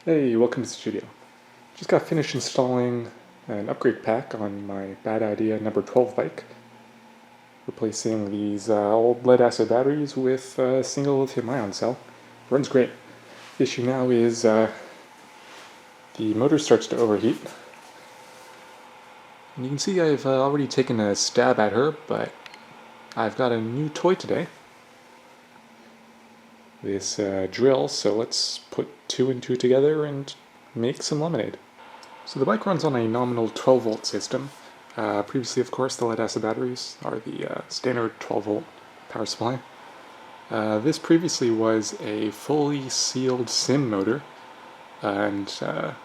Hey, welcome to the studio. Just got finished installing an upgrade pack on my Bad Idea number 12 bike, replacing these old lead acid batteries with a single lithium ion cell. Runs great. The issue now is the motor starts to overheat. And you can see I've already taken a stab at her, but I've got a new toy today. This drill, so let's put two and two together and make some lemonade. So the bike runs on a nominal 12-volt system. Previously, of course, the lead-acid batteries are the standard 12-volt power supply. This previously was a fully sealed SIM motor, and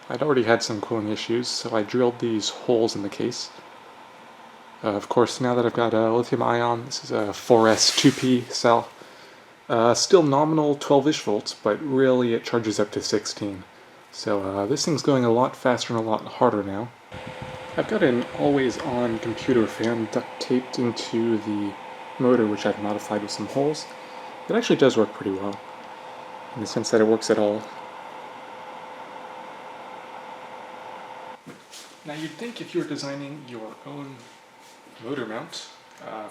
I'd already had some cooling issues, so I drilled these holes in the case. Of course, now that I've got a lithium-ion, this is a 4S 2P cell. Still nominal 12-ish volts, but really it charges up to 16. So this thing's going a lot faster and a lot harder now. I've got an always-on computer fan duct taped into the motor, which I've modified with some holes. It actually does work pretty well, in the sense that it works at all. Now you'd think if you were designing your own motor mount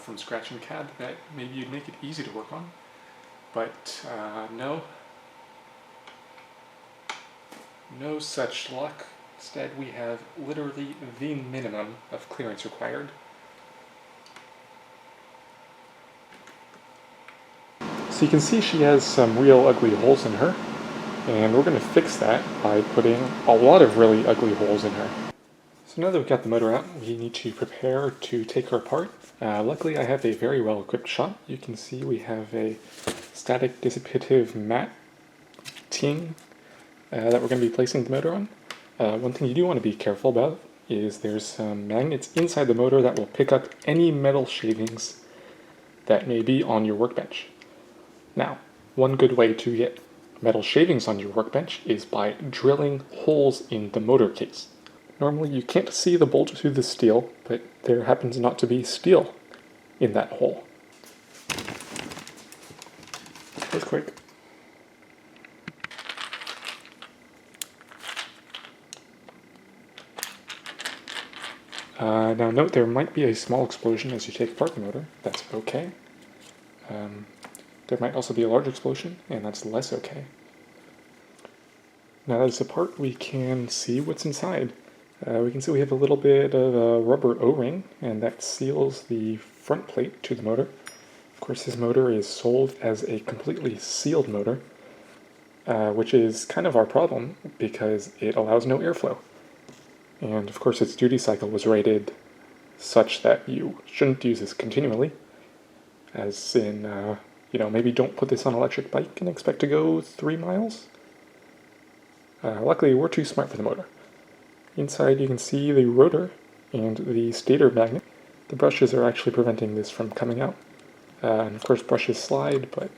from scratch in CAD that maybe you'd make it easy to work on, but no. No such luck. Instead, we have literally the minimum of clearance required. So you can see she has some real ugly holes in her, and we're going to fix that by putting a lot of really ugly holes in her. So now that we've got the motor out, we need to prepare to take her apart. Luckily, I have a very well-equipped shop. You can see we have a static dissipative mat ting that we're going to be placing the motor on. One thing you do want to be careful about is there's some magnets inside the motor that will pick up any metal shavings that may be on your workbench. Now, one good way to get metal shavings on your workbench is by drilling holes in the motor case. Normally you can't see the bolt through the steel, but there happens not to be steel in that hole. That was quick. Now note there might be a small explosion as you take apart the motor. That's okay. There might also be a large explosion, and that's less okay. Now that it's apart, we can see what's inside. We can see we have a little bit of a rubber O-ring, and that seals the front plate to the motor. Of course, this motor is sold as a completely sealed motor, which is kind of our problem because it allows no airflow. And of course its duty cycle was rated such that you shouldn't use this continually, as in, maybe don't put this on an electric bike and expect to go 3 miles. Luckily we're too smart for the motor. Inside you can see the rotor and the stator magnet. The brushes are actually preventing this from coming out. And of course brushes slide, but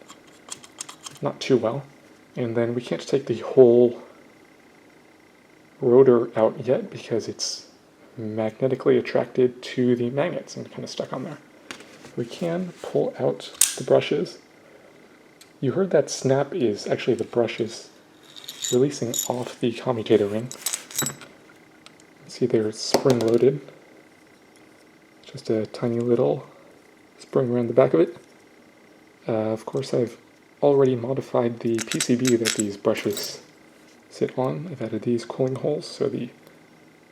not too well. And then we can't take the whole rotor out yet because it's magnetically attracted to the magnets and kind of stuck on there. We can pull out the brushes. You heard that snap is actually the brushes releasing off the commutator ring. See, they're spring-loaded. Just a tiny little spring around the back of it. Of course, I've already modified the PCB that these brushes sit on. I've added these cooling holes, so the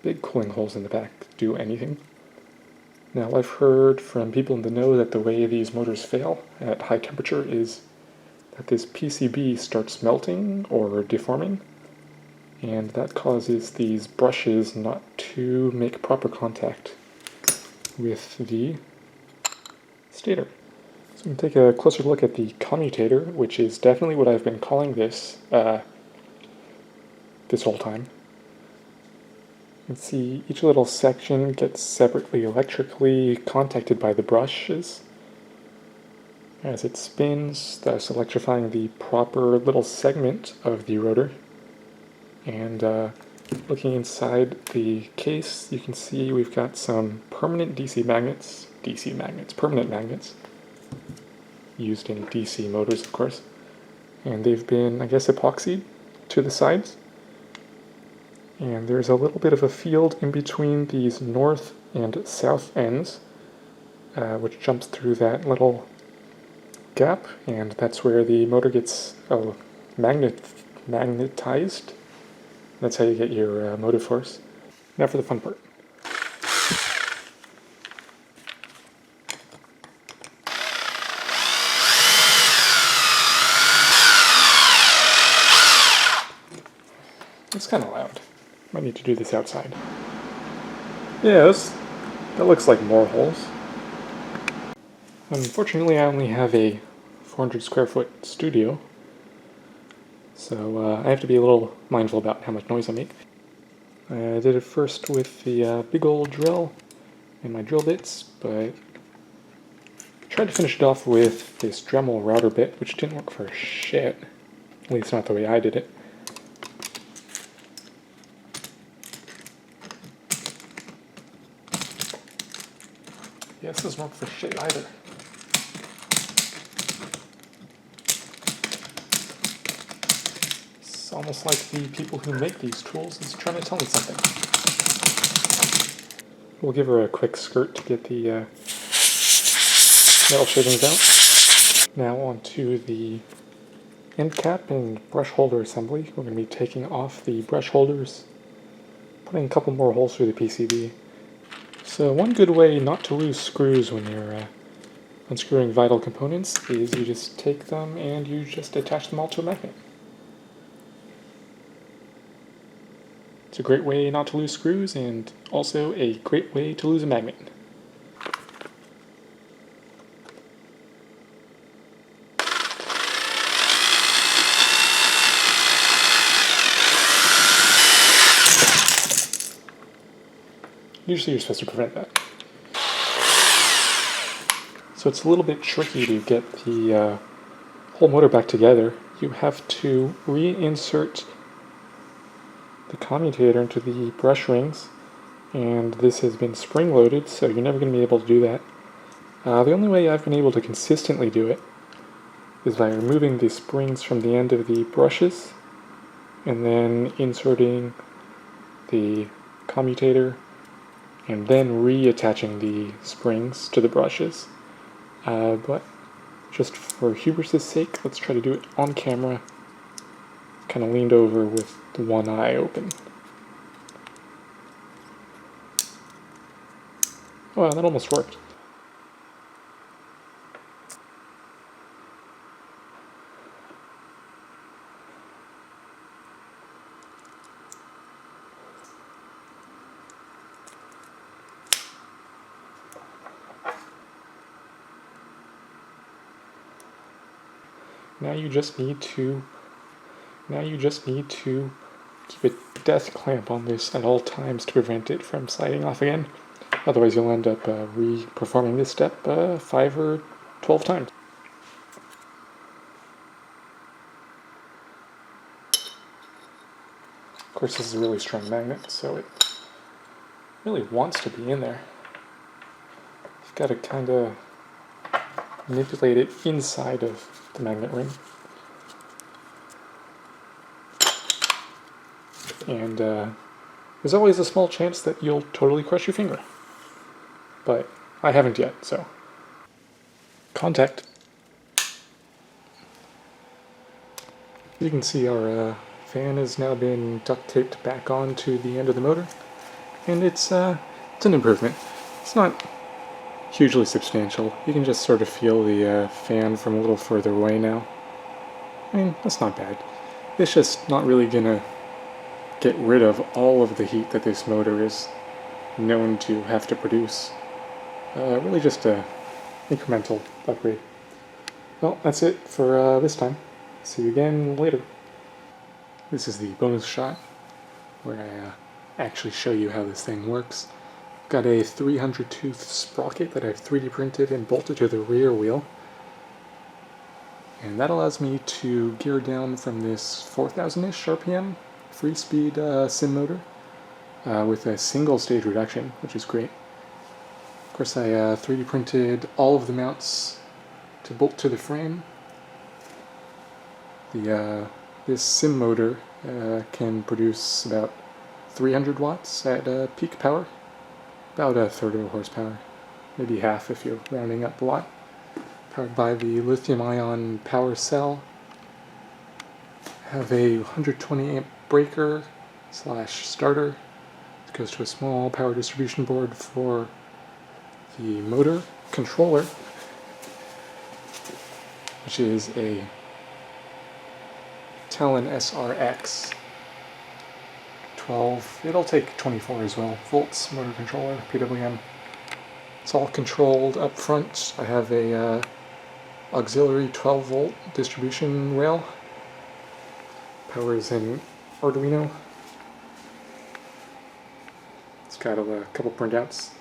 big cooling holes in the back do anything. Now, I've heard from people in the know that the way these motors fail at high temperature is that this PCB starts melting or deforming, and that causes these brushes not to make proper contact with the stator. So we can take a closer look at the commutator, which is definitely what I've been calling this this whole time. You can see each little section gets separately electrically contacted by the brushes as it spins, thus electrifying the proper little segment of the rotor. And looking inside the case, you can see we've got some permanent permanent magnets, used in DC motors, of course. And they've been, I guess, epoxied to the sides. And there's a little bit of a field in between these north and south ends, which jumps through that little gap, and that's where the motor gets magnetized. That's how you get your motive force. Now for the fun part. It's kind of loud. Might need to do this outside. Yes, that looks like more holes. Unfortunately, I only have a 400 square foot studio, so I have to be a little mindful about how much noise I make. I did it first with the big old drill and my drill bits, but I tried to finish it off with this Dremel router bit, which didn't work for shit. At least not the way I did it. Yeah, this doesn't work for shit either. It's almost like the people who make these tools is trying to tell me something. We'll give her a quick skirt to get the metal shavings out. Now onto the end cap and brush holder assembly. We're going to be taking off the brush holders, putting a couple more holes through the PCB. So one good way not to lose screws when you're unscrewing vital components is you just take them and you just attach them all to a magnet. It's a great way not to lose screws and also a great way to lose a magnet. Usually you're supposed to prevent that. So it's a little bit tricky to get the whole motor back together. You have to reinsert the commutator into the brush rings, and this has been spring loaded, so you're never going to be able to do that. The only way I've been able to consistently do it is by removing the springs from the end of the brushes and then inserting the commutator and then reattaching the springs to the brushes. But just for hubris' sake, let's try to do it on camera, kind of leaned over with one eye open. Wow, that almost worked. Now you just need to keep a death clamp on this at all times to prevent it from sliding off again. Otherwise you'll end up re-performing this step 5 or 12 times. Of course this is a really strong magnet, so it really wants to be in there. You've got to kind of manipulate it inside of the magnet ring. And there's always a small chance that you'll totally crush your finger. But I haven't yet, so. Contact. You can see our fan has now been duct taped back onto the end of the motor. And it's an improvement. It's not hugely substantial. You can just sort of feel the fan from a little further away now. I mean, that's not bad. It's just not really gonna get rid of all of the heat that this motor is known to have to produce. Really just a incremental upgrade. Well, that's it for this time. See you again later. This is the bonus shot where I actually show you how this thing works. Got a 300 tooth sprocket that I've 3D printed and bolted to the rear wheel. And that allows me to gear down from this 4,000-ish RPM free speed sim motor with a single stage reduction, which is great. Of course, I 3D printed all of the mounts to bolt to the frame. This sim motor can produce about 300 watts at peak power, about a third of a horsepower, maybe half if you're rounding up a lot. Powered by the lithium-ion power cell. Have a 120 amp breaker slash starter. It goes to a small power distribution board for the motor controller, which is a Talon SRX 12, it'll take 24 as well, volts motor controller, PWM. It's all controlled up front. I have a auxiliary 12 volt distribution rail. Powers in Arduino. It's got a couple printouts.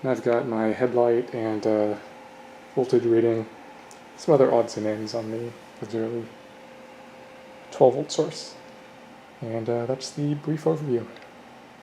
And I've got my headlight and voltage reading, some other odds and ends on the auxiliary 12 volt source. And that's the brief overview.